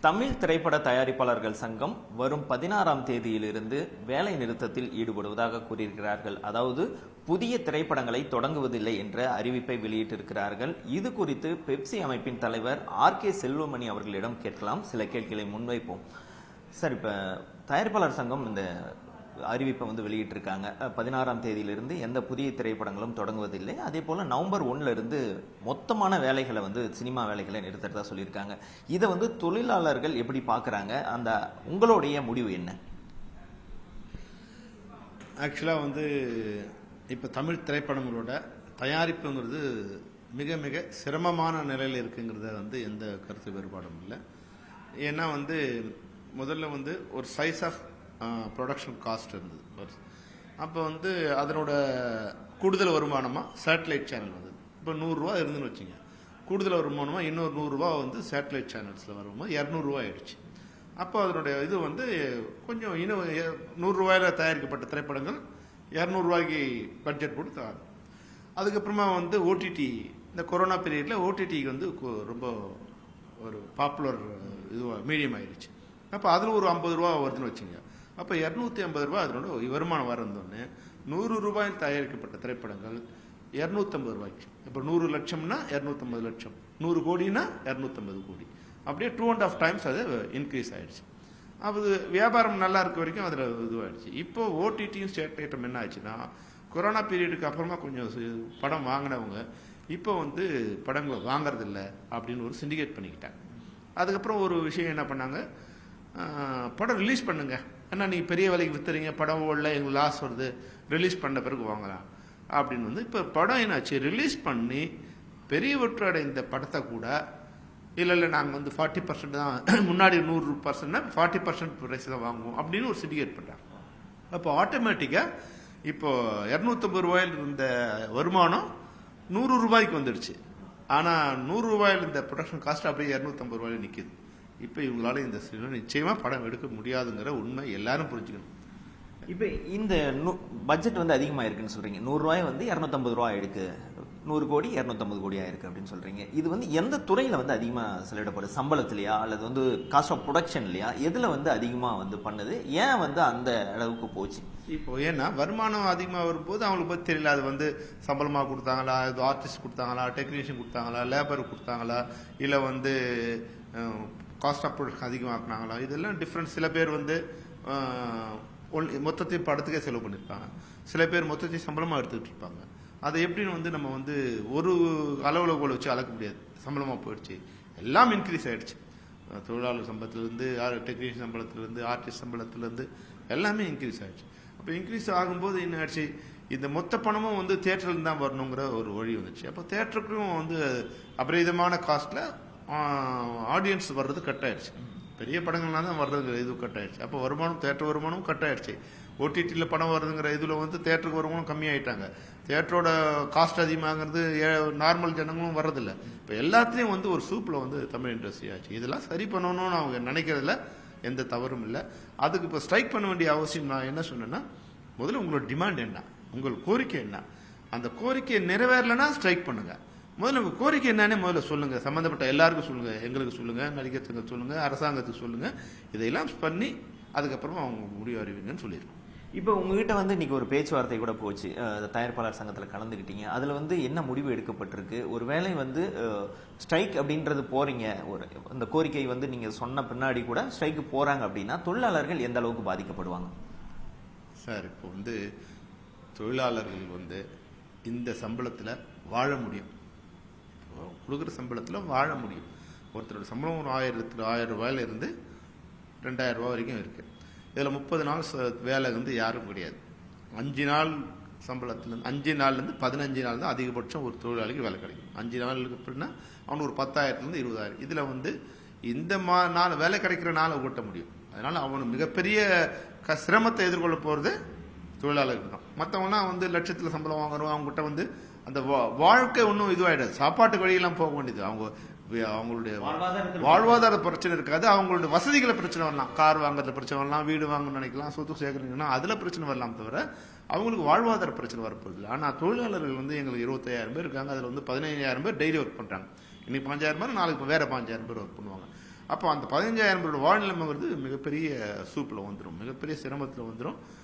தமிழ் திரைப்பட தயாரிப்பாளர்கள் சங்கம் வரும் 16ஆம் தேதியிலிருந்து வேலை நிறுத்தத்தில் ஈடுபடுவதாக கூறியிருக்கிறார்கள். அதாவது புதிய திரைப்படங்களை தொடங்குவதில்லை என்ற அறிவிப்பை வெளியிட்டிருக்கிறார்கள். இது குறித்து பெப்சி அமைப்பின் தலைவர் RK செல்வமணி அவர்களிடம் கேட்கலாம். சில கேள்விகளை முன்வைப்போம். சார், இப்ப தயாரிப்பாளர் சங்கம் இந்த அறிவிப்பை வெளியிட்டிருக்காங்க. 16ஆம் தேதியிலிருந்து எந்த புதிய திரைப்படங்களும் தொடங்குவதில்லை. அதே போல நவம்பர் 1ல இருந்து மொத்தமான வேலைகளை சினிமா வேலைகளை நிறுத்துறதா சொல்லியிருக்காங்க. இதை தொழிலாளர்கள் எப்படி பார்க்குறாங்க? அந்த உங்களுடைய முடிவு என்ன? ஆக்சுவலாக இப்போ தமிழ் திரைப்படங்களோட தயாரிப்புங்கிறது மிக மிக சிரமமான நிலையில் இருக்குங்கிறத எந்த கருத்து வேறுபாடும் இல்லை. ஏன்னா முதல்ல ஒரு சைஸ் ஆஃப் ப்ரொடக்ஷன் காஸ்ட் இருந்தது. அப்போ அதனோட கூடுதல் வருமானமாக சேட்டலைட் சேனல் வந்தது. இப்போ 100 ரூபா இருந்துன்னு வச்சுங்க, கூடுதல் வருமானமாக இன்னொரு 100 ரூபா சேட்டலைட் சேனல்ஸில் வரும்போது 200 ரூபா ஆயிடுச்சு. அப்போ அதனுடைய இது கொஞ்சம் இன்னும் 100 ரூபாயில் தயாரிக்கப்பட்ட திரைப்படங்கள் 200 ரூபாய்க்கு பட்ஜெட் போட்டு தராங்க. அதுக்கப்புறமா ஓடிடி, இந்த கொரோனா பீரியடில் ஓடிடிக்கு ரொம்ப ஒரு பாப்புலர் இது மீடியம் ஆயிடுச்சு. அப்போ அதில் ஒரு 50 ரூபா வருதுன்னு வச்சுங்க. அப்போ 250 ரூபா அதனோட வருமானம் வரந்தோடனே 100 ரூபாயில் தயாரிக்கப்பட்ட திரைப்படங்கள் 250 ரூபாய்க்கு. இப்போ 100 லட்சம்னா 250 லட்சம், 100 கோடினா 250 கோடி, அப்படியே 2.5 டைம்ஸ் அது இன்க்ரீஸ் ஆயிடுச்சு. அது வியாபாரம் நல்லா இருக்க வரைக்கும் அதில் இதுவாகிடுச்சு. இப்போ ஓடிடியும் சேட்டலைட்டும் என்ன ஆச்சுன்னா, கொரோனா பீரியடுக்கு அப்புறமா கொஞ்சம் படம் வாங்கினவங்க இப்போ படங்களை வாங்கறதில்ல அப்படின்னு ஒரு சிண்டிகேட் பண்ணிக்கிட்டாங்க. அதுக்கப்புறம் ஒரு விஷயம் என்ன பண்ணாங்க, படம் ரிலீஸ் பண்ணுங்க, ஏன்னா நீங்கள் பெரிய விலைக்கு விற்றுறீங்க, படம் ஓடல, எங்களுக்கு லாஸ் வருது, ரிலீஸ் பண்ண பிறகு வாங்கலாம் அப்படின்னு இப்போ படம் என்னாச்சு, ரிலீஸ் பண்ணி பெரிய வெற்றி அடைந்த படத்தை கூட இல்லை நாங்கள் 40% தான், முன்னாடி 100%னா 40% ப்ரைஸ் தான் வாங்குவோம் அப்படின்னு ஒரு சிண்டிகேட் பண்ணுறாங்க. அப்போ ஆட்டோமேட்டிக்காக இப்போ 250 ரூபாயில் இருந்த வருமானம் 100 ரூபாய்க்கு வந்துடுச்சு. ஆனால் 100 ரூபாயில் இந்த ப்ரொடக்ஷன் காஸ்ட் அப்படியே 250 ரூபாயில் நிற்கிது. இப்போ இவங்களால இந்த நிச்சயமா படம் எடுக்க முடியாதுங்கிற உண்மை எல்லாரும் புரிஞ்சுக்கணும். இப்போ இந்த பட்ஜெட் அதிகமாக இருக்குன்னு சொல்றீங்க. 100 ரூபாய் 250 ரூபாய் இருக்கு, 100 கோடி 250 கோடி ஆயிருக்கு அப்படின்னு சொல்றீங்க. இது எந்த துறையில அதிகமாக செலவிடப்படுது? சம்பளத்திலையா அல்லது காஸ்ட் ஆஃப் ப்ரொடக்ஷன்லையா? எதுல அதிகமாக பண்ணுது? ஏன் அந்த அளவுக்கு போச்சு? இப்போ ஏன்னா வருமானம் அதிகமாக வரும்போது அவங்களுக்கு பற்றி தெரியல. அது சம்பளமாக கொடுத்தாங்களா, இது ஆர்டிஸ்ட் கொடுத்தாங்களா, டெக்னீஷியன் கொடுத்தாங்களா, லேபர் கொடுத்தாங்களா, இல்லை காஸ்ட் ஆஃப் ப்ரொடக்ஷன் அதிகமாக்குனாங்களா, இதெல்லாம் டிஃப்ரெண்ட். சில பேர் மொத்தத்தையும் படத்துக்கே செலவு பண்ணியிருப்பாங்க, சில பேர் மொத்தத்தையும் சம்பளமாக எடுத்துக்கிட்டு இருப்பாங்க. அதை எப்படின்னு நம்ம ஒரு அளவில் போல வச்சு அளக்க முடியாது. சம்பளமாக போயிடுச்சு, எல்லாம் இன்க்ரீஸ் ஆகிடுச்சு. தொழிலாளர் சம்பளத்திலேருந்து, டெக்னீஷியன் சம்பளத்திலேருந்து, ஆர்டிஸ்ட் சம்பளத்திலேருந்து எல்லாமே இன்க்ரீஸ் ஆகிடுச்சு. அப்போ இன்க்ரீஸ் ஆகும்போது என்ன ஆச்சு, இந்த மொத்த பணமும் தேட்டரில் தான் வரணுங்கிற ஒரு வழி வந்துச்சு. அப்போ தேட்டருக்கும் அபரிதமான காஸ்ட்டில் ஆடியன்ஸ் வர்றது கட் ஆயிடுச்சு. பெரிய படங்கள்லாம் தான் வர்றது இது கட் ஆயிடுச்சு. அப்போ வருமானம், தேட்டர் வருமானம் கட் ஆயிடுச்சு. ஓடிடியில் படம் வருதுங்கிற இதில் தேட்டருக்கு வருமானம் கம்மியாயிட்டாங்க. தேட்டரோட காஸ்ட் அதிகமாகிறது, நார்மல் ஜனங்களும் வர்றதில்ல. இப்போ எல்லாத்துலேயும் ஒரு சூப்பில் தமிழ் இண்டஸ்ட்ரி ஆச்சு. இதெல்லாம் சரி பண்ணணும்னு அவங்க நினைக்கிறதுல எந்த தவறும் இல்லை. அதுக்கு இப்போ ஸ்ட்ரைக் பண்ண வேண்டிய அவசியம் நான் என்ன சொன்னேன்னா, முதல்ல உங்களோட டிமாண்ட் என்ன, உங்கள் கோரிக்கை என்ன, அந்த கோரிக்கையை நிறைவேறலைன்னா ஸ்ட்ரைக் பண்ணுங்க. முதல்ல உங்கள் கோரிக்கை என்னன்னு முதல்ல சொல்லுங்க, சம்மந்தப்பட்ட எல்லாருக்கும் சொல்லுங்க, எங்களுக்கு சொல்லுங்க, நடிகர் சங்கத்துக்கு சொல்லுங்க, அரசாங்கத்துக்கு சொல்லுங்க. இதையெல்லாம் பண்ணி அதுக்கப்புறமா அவங்க முடிவு அறிவிங்கன்னு சொல்லிடுவோம். இப்போ உங்ககிட்ட இன்னைக்கு ஒரு பேச்சுவார்த்தை கூட போச்சு, தயாரிப்பாளர் சங்கத்தில் கலந்துக்கிட்டீங்க. அதில் என்ன முடிவு எடுக்கப்பட்டிருக்கு? ஒரு வேளை ஸ்ட்ரைக் அப்படின்றது போறீங்க, ஒரு அந்த கோரிக்கை நீங்கள் சொன்ன பின்னாடி கூட ஸ்ட்ரைக்கு போறாங்க அப்படின்னா தொழிலாளர்கள் எந்த அளவுக்கு பாதிக்கப்படுவாங்க? சார், இப்போ தொழிலாளர்கள் இந்த சம்பளத்தில் வாழ முடியும், கொடுக்குற சம்பளத்தில் வாழ முடியும். ஒருத்தரோட சம்பளம் ஒரு 1000 ரூபாயில இருந்து 2000 ரூபாய் வரைக்கும் இருக்கு. இதில் 30 நாள் வேலை யாரும் கிடையாது. 5 நாள் சம்பளத்துலேருந்து 5 நாள்லேருந்து 15 நாள் தான் அதிகபட்சம் ஒரு தொழிலாளிக்கு வேலை கிடைக்கும். 5 நாளுக்கு அப்படின்னா அவனுக்கு ஒரு 10,000லேருந்து 20,000. இதில் இந்த நாள் வேலை கிடைக்கிற நாளை ஓட்ட முடியும். அதனால அவனு மிகப்பெரிய சிரமத்தை எதிர்கொள்ள போகிறது தொழிலாளர்கள் தான். மற்றவங்களாம் லட்சத்தில் சம்பளம் வாங்குறோம், அவங்ககிட்ட அந்த வாழ்க்கை ஒன்றும் இதுவாயிடாது. சாப்பாட்டு வழியெல்லாம் போக வேண்டியது. அவங்களுடைய வாழ்வாதார பிரச்சனை இருக்காது, அவங்களுடைய வசதிகளை பிரச்சனை வரலாம். கார் வாங்குறதுல பிரச்சனை வரலாம், வீடு வாங்கணும்னு நினைக்கலாம், சொத்து சேர்க்கறீங்கன்னா அதில் பிரச்சனை வரலாம். தவிர அவங்களுக்கு வாழ்வாதார பிரச்சனை வரப்போகுது. ஆனால் தொழிலாளர்கள் எங்களுக்கு 25,000 பேர் இருக்காங்க. அதில் 15,000 பேர் டெய்லி ஒர்க் பண்ணுறாங்க. இன்னைக்கு 5,000 பேர், நாளைக்கு வேற 5,000 பேர் ஒர்க் பண்ணுவாங்க. அப்போ அந்த 15,000 பேரோட வாழ்நிலைமைங்கிறது மிகப்பெரிய சூப்பில் வந்துடும், மிகப்பெரிய சிரமத்தில் வந்துடும்.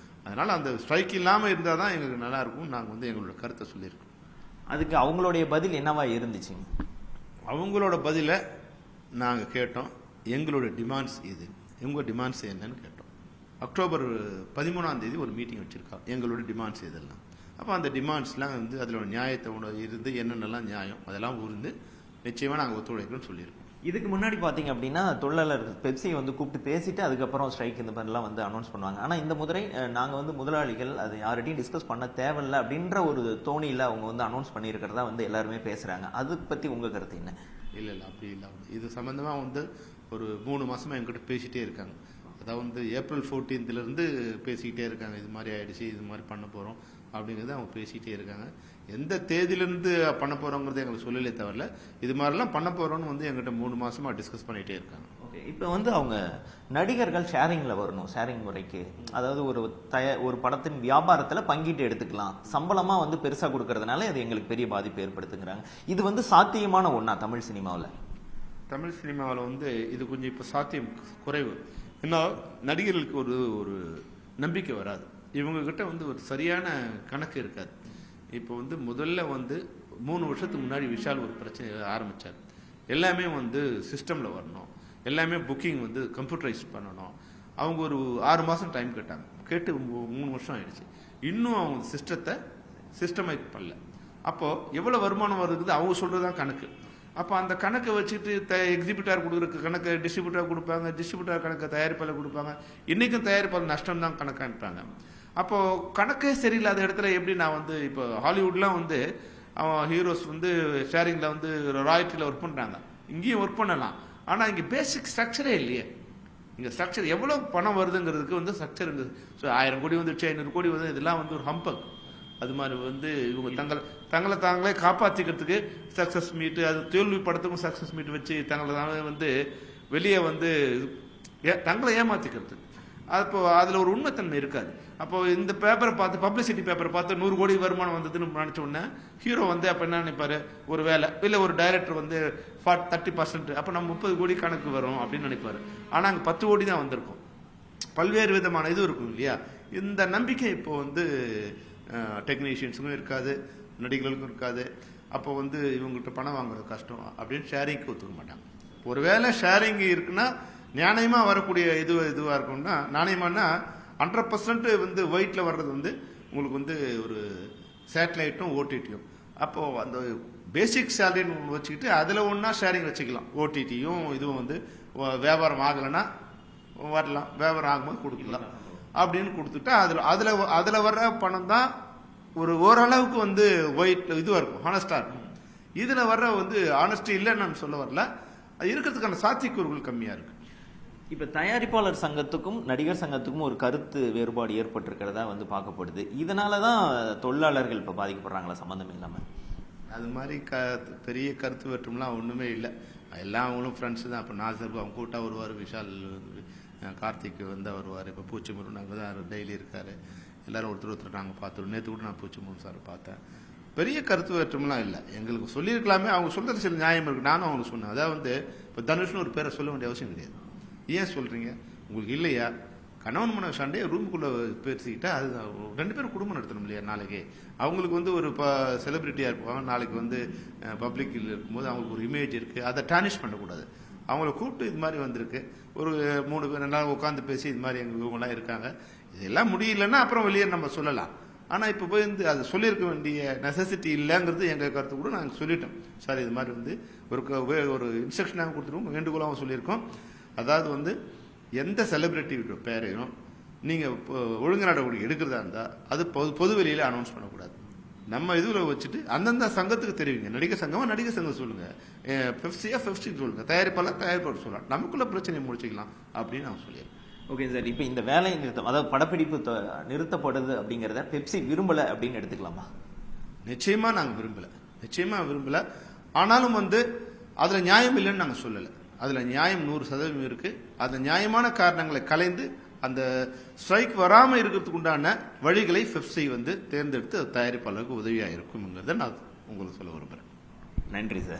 அதனால அந்த ஸ்ட்ரைக் இல்லாமல் இருந்தால் தான் எங்களுக்கு நல்லா இருக்கும். நாங்கள் வந்து எங்களோட கருத்தை சொல்லியிருக்கோம். அதுக்கு அவங்களுடைய பதில் என்னவா இருந்துச்சு? அவங்களோட பதிலை நாங்கள் கேட்டோம். எங்களோட டிமாண்ட்ஸ் இது, உங்கள் டிமாண்ட்ஸ் என்னன்னு கேட்டோம். அக்டோபர் 13ஆம் தேதி ஒரு மீட்டிங் வச்சுருக்கோம். எங்களோட டிமாண்ட்ஸ் இதெல்லாம். அப்போ அந்த டிமாண்ட்ஸ்லாம் வந்து அதில் நியாயத்தை இருந்து என்னென்னலாம் நியாயம் அதெல்லாம் இருந்து நிச்சயமாக நாங்கள் ஒத்துழைக்கணும்னு சொல்லியிருக்கோம். இதுக்கு முன்னாடி பார்த்தீங்க அப்படின்னா தொழிலாளர் பெப்சி வந்து கூப்பிட்டு பேசிட்டு அதுக்கப்புறம் ஸ்ட்ரைக் இந்த மாதிரிலாம் வந்து அனௌன்ஸ் பண்ணுவாங்க. ஆனால் இந்த முறை நாங்கள் வந்து முதலாளிகள் அது யார்கிட்டையும் டிஸ்கஸ் பண்ண தேவையில்லை அப்படின்ற ஒரு தோணியில் அவங்க வந்து அனௌன்ஸ் பண்ணியிருக்கிறதா வந்து எல்லாருமே பேசுகிறாங்க. அதை பற்றி உங்கள் கருத்து என்ன? இல்லை அப்படி இல்லை. இது சம்மந்தமாக வந்து ஒரு 3 மாதமாக எங்கிட்ட பேசிகிட்டே இருக்காங்க. அதாவது வந்து April 14th பேசிக்கிட்டே இருக்காங்க. இது மாதிரி ஆயிடுச்சு, இது மாதிரி பண்ண போகிறோம் அப்படிங்கிறது அவங்க பேசிகிட்டே இருக்காங்க. எந்த தேதியிலேருந்து பண்ண போகிறோங்கிறது எங்களுக்கு சொல்லலே தவிர இது மாதிரிலாம் பண்ண போகிறோன்னு வந்து எங்கிட்ட 3 மாதமாக டிஸ்கஸ் பண்ணிகிட்டே இருக்காங்க. ஓகே, இப்போ வந்து அவங்க நடிகர்கள் ஷேரிங்கில் வரணும், ஷேரிங் முறைக்கு. அதாவது ஒரு படத்தின் வியாபாரத்தில் பங்கீட்டு எடுத்துக்கலாம், சம்பளமாக வந்து பெருசாக கொடுக்கறதுனால அது எங்களுக்கு பெரிய பாதிப்பு ஏற்படுத்துங்கிறாங்க. இது வந்து சாத்தியமான ஒன்றா தமிழ் சினிமாவில்? தமிழ் சினிமாவில் வந்து இது கொஞ்சம் இப்போ சாத்தியம் குறைவு. ஏன்னா நடிகர்களுக்கு ஒரு நம்பிக்கை வராது. இவங்ககிட்ட வந்து ஒரு சரியான கணக்கு இருக்காது. இப்போ வந்து முதல்ல வந்து 3 வருஷத்துக்கு முன்னாடி விஷால் ஒரு பிரச்சனை ஆரம்பித்தார். எல்லாமே வந்து சிஸ்டமில் வரணும், எல்லாமே புக்கிங் வந்து கம்ப்யூட்டரைஸ் பண்ணணும். அவங்க ஒரு 6 மாதம் டைம் கேட்டாங்க. கேட்டு 3 வருஷம் ஆயிடுச்சு. இன்னும் அவங்க சிஸ்டமைஸ் பண்ணல. அப்போது எவ்வளோ வருமானம் வருது அவங்க சொல்கிறது தான் கணக்கு. அப்போ அந்த கணக்கை வச்சுட்டு எக்ஸிபிட்டார் கொடுக்குற கணக்கை டிஸ்ட்ரிபியூட்டர் கொடுப்பாங்க, டிஸ்ட்ரிபியூட்டர் கணக்கை தயாரிப்பாளர் கொடுப்பாங்க. இன்றைக்கும் தயாரிப்பாளர் நஷ்டம் தான் கணக்கு அனுப்பாங்க. அப்போது கணக்கே சரியில்லாத இடத்துல எப்படி நான் வந்து இப்போ ஹாலிவுட்லாம் வந்து அவன் ஹீரோஸ் வந்து ஷேரிங்கில் வந்து ராயல்ட்டியில் ஒர்க் பண்ணுறாங்க. இங்கேயும் ஒர்க் பண்ணலாம். ஆனால் இங்கே பேசிக் ஸ்ட்ரக்சரே இல்லையே. இங்கே ஸ்ட்ரக்சர் எவ்வளோ பணம் வருதுங்கிறதுக்கு வந்து ஸ்ட்ரக்சர் இருக்குது. ஸோ 1000 கோடி வந்துடுச்சு, 500 கோடி வந்து இதெல்லாம் வந்து ஒரு ஹம்பக். அது மாதிரி வந்து இவங்க தங்களை தாங்களே காப்பாற்றிக்கிறதுக்கு சக்ஸஸ் மீட்டு, அது தோல்வி படத்துக்கும் சக்ஸஸ் மீட் வச்சு தங்களை தாங்களே வந்து வெளியே வந்து தங்களை ஏமாற்றிக்கிறது. அப்போ அதில் ஒரு உண்மைத்தன்மை இருக்காது. அப்போ இந்த பேப்பரை பார்த்து, பப்ளிசிட்டி பேப்பரை பார்த்து 100 கோடி வருமானம் வந்ததுன்னு நினச்ச உடனே ஹீரோ வந்து அப்போ என்ன நினைப்பாரு, ஒரு வேலை இல்லை ஒரு டைரக்டர் வந்து 30%, அப்போ நம்ம 30 கோடி கணக்கு வரும் அப்படின்னு நினைப்பாரு. ஆனால் அங்கே 10 கோடி தான் வந்திருக்கும். பல்வேறு விதமான இது இருக்கும் இல்லையா. இந்த நம்பிக்கை இப்போ வந்து டெக்னீஷியன்ஸுக்கும் இருக்காது, நடிகர்களுக்கும் இருக்காது. அப்போ வந்து இவங்ககிட்ட பணம் வாங்குறது கஷ்டம் அப்படின்னு ஷேரிங்க்கு ஒத்துக்க மாட்டாங்க. ஒருவேளை ஷேரிங் இருக்குன்னா நியாயமாக வரக்கூடிய இதுவாக இருக்கும்னா, நாணயமானா 100% வந்து ஒயிட்டில் வர்றது வந்து உங்களுக்கு வந்து ஒரு சேட்டலைட்டும் ஓடிடியும். அப்போது அந்த பேசிக் சேலரின்னு ஒன்று வச்சுக்கிட்டு அதில் ஒன்றா ஷேரிங் வச்சுக்கலாம். ஓடிடியும் இதுவும் வந்து வியாபாரம் ஆகலைன்னா வரலாம், வியாபாரம் ஆகும்போது கொடுக்கலாம் அப்படின்னு கொடுத்துட்டா அதில் வர்ற பணம் தான் ஓரளவுக்கு வந்து ஒயிட் இதுவாக இருக்கும், ஹானஸ்டாக இருக்கும். இதில் வர்ற வந்து ஹானஸ்டி இல்லைன்னு நான் சொல்ல வரல, இருக்கிறதுக்கான சாத்தியக்கூறுகள் கம்மியாக இருக்கு. இப்போ தயாரிப்பாளர் சங்கத்துக்கும் நடிகர் சங்கத்துக்கும் ஒரு கருத்து வேறுபாடு ஏற்பட்டிருக்கிறதா வந்து பார்க்கப்படுது. இதனால தான் தொழிலாளர்கள் இப்போ பாதிக்கப்படுறாங்களா சம்மந்தம் இல்லாமல்? அது மாதிரி பெரிய கருத்து வேற்றும்லாம் ஒன்றுமே இல்லை. எல்லாம் அவங்களும் ஃப்ரெண்ட்ஸு தான். இப்போ நாசர் அவங்க கூட்டா வருவார், விஷால் கார்த்திக் வந்தால் வருவார். இப்போ பூச்சிமுருகன் நாங்கள் தான் டெய்லி இருக்கார். எல்லோரும் ஒருத்தர் நாங்கள் பார்த்துருவோம். நேற்று கூட நான் பூச்சிமுருகன் சார் பார்த்தேன். பெரிய கருத்து வேற்றுமெல்லாம் இல்லை. எங்களுக்கு சொல்லியிருக்கலாமே, அவங்க சொல்கிறது சில நியாயம் இருக்குது. நானும் அவங்களுக்கு சொன்னேன். அதாவது வந்து இப்போ தனுஷ்னு ஒரு பேரை சொல்ல வேண்டிய அவசியம் கிடையாது. ஏன் சொல்கிறீங்க, உங்களுக்கு இல்லையா? கணவன் மனைவி சண்டையை ரூமுக்குள்ளே பேசிக்கிட்டா அது 2 பேரும் குடும்பம் நடத்தணும் இல்லையா? நாளைக்கு அவங்களுக்கு வந்து ஒரு செலிபிரிட்டியாக இருப்பாங்க, நாளைக்கு வந்து பப்ளிக்கில் இருக்கும்போது அவங்களுக்கு ஒரு இமேஜ் இருக்குது, அதை டானிஷ் பண்ணக்கூடாது. அவங்கள கூப்பிட்டு இது மாதிரி வந்திருக்கு, ஒரு 3 பேர் நல்லா உட்காந்து பேசி இது மாதிரி எங்கள் இவங்களாம் இருக்காங்க, இதெல்லாம் முடியலன்னா அப்புறம் வெளியே நம்ம சொல்லலாம். ஆனால் இப்போ போய் வந்து அது சொல்லியிருக்க வேண்டிய நெசசிட்டி இல்லைங்கிறது எங்கள் கருத்து கூட நாங்கள் சொல்லிட்டோம். சார் இது மாதிரி வந்து ஒரு இன்ஸ்ட்ரக்ஷனாக கொடுத்துருவோம், வேண்டுகோளாகவும் சொல்லியிருக்கோம். அதாவது வந்து எந்த செலிபிரிட்டி பேரையும் நீங்கள் ஒழுங்கு நடவடிக்கை எடுக்கிறதா இருந்தால் அது பொது வெளியில் அனௌன்ஸ் பண்ணக்கூடாது. நம்ம இதில் வச்சுட்டு அந்தந்த சங்கத்துக்கு தெரிவிங்க. நடிகர் சங்கமாக நடிகர் சங்கம் சொல்லுங்கள், பெப்சி சொல்லுங்கள், தயாரிப்பாளர் சொல்லலாம், நமக்குள்ள பிரச்சனையை முடிச்சுக்கலாம் அப்படின்னு நான் சொல்லிடுறேன். ஓகே சார், இப்போ இந்த வேலை நிறுத்தம், அதாவது படப்பிடிப்பு நிறுத்தப்படுது அப்படிங்கிறத பெப்சி விரும்பலை அப்படின்னு எடுத்துக்கலாமா? நிச்சயமாக நாங்கள் விரும்பலை. ஆனாலும் வந்து அதில் நியாயம் இல்லைன்னு நாங்கள் சொல்லலை. அதில் நியாயம் 100% இருக்குது. அந்த நியாயமான காரணங்களை கலைந்து அந்த ஸ்ட்ரைக் வராமல் இருக்கிறதுக்கு உண்டான வழிகளை பெப்சி வந்து தேர்ந்தெடுத்து தயாரிப்பாளருக்கு உதவியாக இருக்கும்ங்கிறத நான் உங்களுக்கு சொல்ல விரும்புகிறேன். நன்றி சார்.